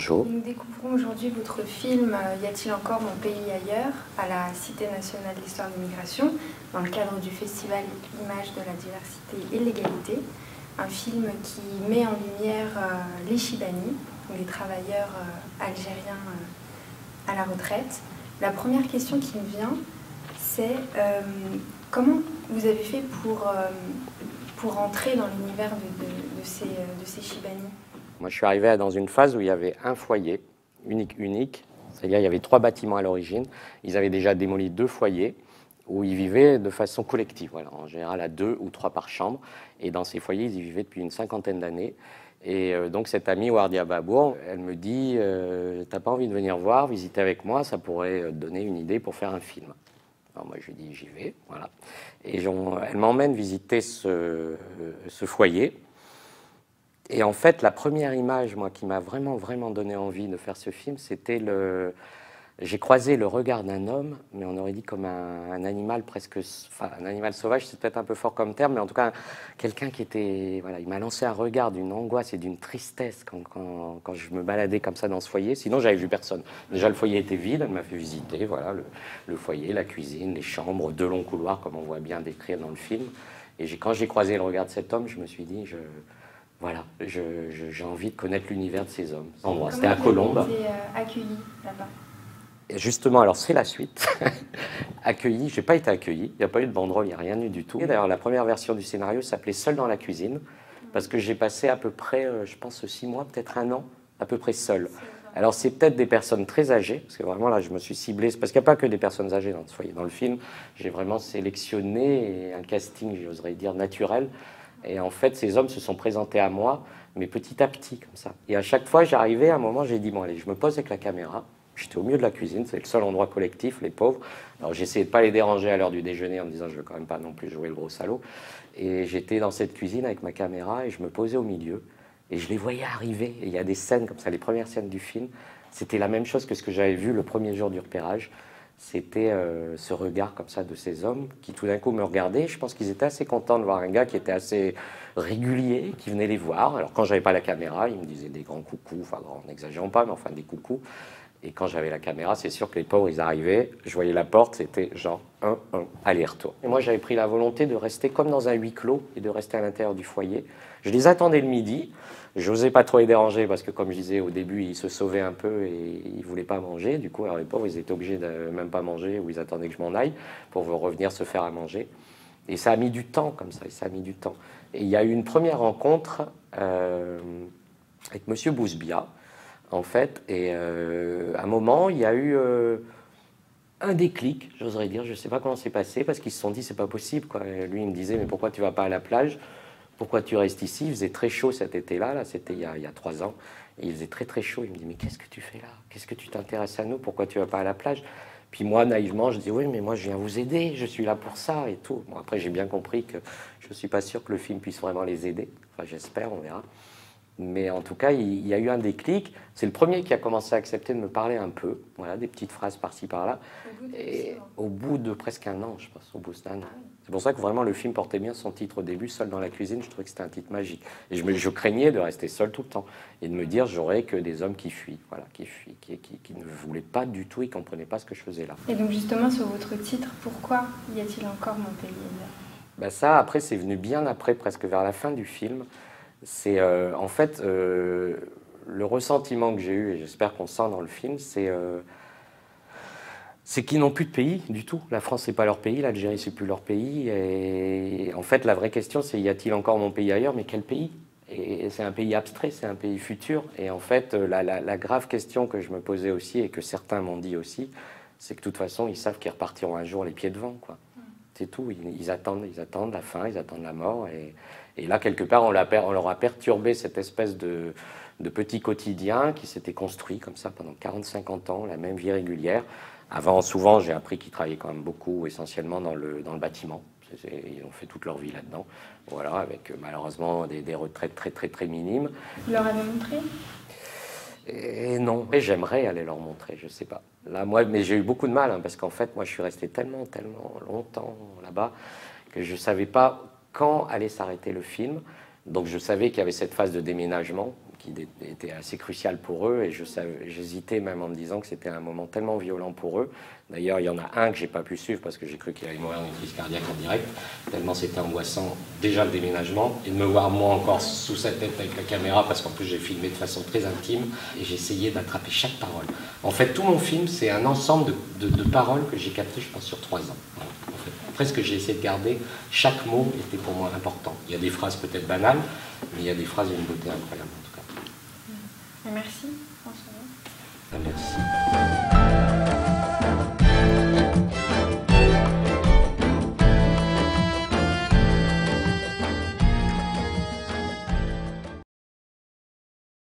Bonjour. Nous découvrons aujourd'hui votre film Y a-t-il encore mon pays ailleurs à la Cité nationale d'histoire de l'immigration dans le cadre du festival Images de la diversité et l'égalité. Un film qui met en lumière les Chibani, les travailleurs algériens à la retraite. La première question qui me vient, c'est comment vous avez fait pour entrer dans l'univers de ces Chibani? Moi, je suis arrivé dans une phase où il y avait un foyer unique. C'est-à-dire il y avait 3 bâtiments à l'origine. Ils avaient déjà démoli 2 foyers où ils vivaient de façon collective, voilà, en général à 2 ou 3 par chambre. Et dans ces foyers, ils y vivaient depuis une 50aine d'années. Et donc cette amie, Wardia Babour, elle me dit t'as pas envie de venir voir, visiter avec moi, ça pourrait te donner une idée pour faire un film. Alors moi, je lui dis j'y vais, voilà. Et elle m'emmène visiter ce foyer. Et en fait, la première image, moi, qui m'a vraiment donné envie de faire ce film, c'était j'ai croisé le regard d'un homme, mais on aurait dit comme un animal presque... Enfin, un animal sauvage, c'est peut-être un peu fort comme terme, mais en tout cas, quelqu'un qui était... Voilà, il m'a lancé un regard d'une angoisse et d'une tristesse quand je me baladais comme ça dans ce foyer. Sinon, j'avais vu personne. Déjà, le foyer était vide, elle m'a fait visiter, voilà, le foyer, la cuisine, les chambres, 2 longs couloirs, comme on voit bien décrire dans le film. Et quand j'ai croisé le regard de cet homme, je me suis dit... Voilà, j'ai envie de connaître l'univers de ces hommes. C'était à Colombes. Comment vous avez été accueilli là-bas? Justement, alors c'est la suite. Accueilli, j'ai pas été accueilli, il n'y a pas eu de banderole, il n'y a rien eu du tout. D'ailleurs, la première version du scénario s'appelait Seul dans la cuisine, parce que j'ai passé à peu près, je pense 6 mois, peut-être 1 an, à peu près seul. Alors c'est peut-être des personnes très âgées, parce que vraiment là je me suis ciblé, parce qu'il n'y a pas que des personnes âgées dans ce foyer. Dans le film, j'ai vraiment sélectionné un casting, j'oserais dire, naturel. Et en fait, ces hommes se sont présentés à moi, mais petit à petit, comme ça. Et à chaque fois, j'arrivais, à un moment, j'ai dit, bon, allez, je me pose avec la caméra. J'étais au milieu de la cuisine, c'est le seul endroit collectif, les pauvres. Alors, j'essayais de ne pas les déranger à l'heure du déjeuner en me disant, je ne veux quand même pas non plus jouer le gros salaud. Et j'étais dans cette cuisine avec ma caméra et je me posais au milieu. Et je les voyais arriver. Et il y a des scènes comme ça, les premières scènes du film. C'était la même chose que ce que j'avais vu le premier jour du repérage. C'était ce regard comme ça de ces hommes qui tout d'un coup me regardaient. Je pense qu'ils étaient assez contents de voir un gars qui était assez régulier, qui venait les voir. Alors quand j'avais pas la caméra, ils me disaient des grands coucous, enfin n'exagérons pas, mais enfin des coucous. Et quand j'avais la caméra, c'est sûr que les pauvres, ils arrivaient, je voyais la porte, c'était genre un aller-retour. Et moi, j'avais pris la volonté de rester comme dans un huis clos et de rester à l'intérieur du foyer. Je les attendais le midi. Je n'osais pas trop les déranger parce que, comme je disais au début, ils se sauvaient un peu et ils ne voulaient pas manger. Du coup, alors les pauvres, ils étaient obligés de même pas manger ou ils attendaient que je m'en aille pour revenir se faire à manger. Et ça a mis du temps comme ça, et ça a mis du temps. Et il y a eu une première rencontre avec Monsieur Bouzbia, en fait, et à un moment, il y a eu un déclic, j'oserais dire, je ne sais pas comment c'est passé, parce qu'ils se sont dit, c'est pas possible, quoi. Et lui, il me disait, mais pourquoi tu vas pas à la plage? Pourquoi tu restes ici? Il faisait très chaud cet été-là, là, c'était il y a 3 ans, et il faisait très chaud. Il me dit, mais qu'est-ce que tu fais là? Qu'est-ce que tu t'intéresses à nous? Pourquoi tu vas pas à la plage? Puis moi, naïvement, je dis, oui, mais moi, je viens vous aider, je suis là pour ça, et tout. Bon, après, j'ai bien compris que je ne suis pas sûr que le film puisse vraiment les aider. Enfin, j'espère, on verra. Mais en tout cas, il y a eu un déclic. C'est le premier qui a commencé à accepter de me parler un peu. Voilà, des petites phrases par-ci, par-là. Et au bout de presque 1 an, je pense, au bout d'un an. C'est pour ça que vraiment le film portait bien son titre au début, Seul dans la cuisine. Je trouvais que c'était un titre magique. Et je craignais de rester seul tout le temps. Et de me dire, j'aurais que des hommes qui fuient. Voilà, qui fuient, qui ne voulaient pas du tout, ils ne comprenaient pas ce que je faisais là. Et donc justement, sur votre titre, pourquoi y a-t-il encore mon pays ailleurs? Ben ça, après, c'est venu bien après, presque vers la fin du film. C'est en fait le ressentiment que j'ai eu, et j'espère qu'on sent dans le film, c'est qu'ils n'ont plus de pays du tout. La France, c'est pas leur pays, l'Algérie, c'est plus leur pays. Et en fait, la vraie question, c'est y a-t-il encore mon pays ailleurs? Mais quel pays? Et c'est un pays abstrait, c'est un pays futur. Et en fait, la grave question que je me posais aussi, et que certains m'ont dit aussi, c'est que de toute façon, ils savent qu'ils repartiront un jour les pieds devant, quoi. C'est tout, ils attendent la fin, ils attendent la mort. Et là, quelque part, on leur a perturbé cette espèce de petit quotidien qui s'était construit comme ça pendant 40-50 ans, la même vie régulière. Avant, souvent, j'ai appris qu'ils travaillaient quand même beaucoup, essentiellement dans le bâtiment. Ils ont fait toute leur vie là-dedans. Voilà, avec malheureusement des retraites très minimes. Vous leur avez montré? Et non, mais j'aimerais aller leur montrer, je sais pas. Là, moi, mais j'ai eu beaucoup de mal, hein, parce qu'en fait, moi, je suis resté tellement longtemps là-bas que je savais pas quand allait s'arrêter le film. Donc, je savais qu'il y avait cette phase de déménagement était assez crucial pour eux, et j'hésitais même en me disant que c'était un moment tellement violent pour eux. D'ailleurs, il y en a un que j'ai pas pu suivre parce que j'ai cru qu'il allait mourir d'une crise cardiaque en direct, tellement c'était angoissant, déjà le déménagement, et de me voir moi encore sous sa tête avec la caméra, parce qu'en plus j'ai filmé de façon très intime, et j'ai essayé d'attraper chaque parole. En fait, tout mon film, c'est un ensemble de paroles que j'ai captées, je pense, sur 3 ans. En fait, presque j'ai essayé de garder, chaque mot était pour moi important. Il y a des phrases peut-être banales, mais il y a des phrases d'une beauté incroyable en tout cas. Merci.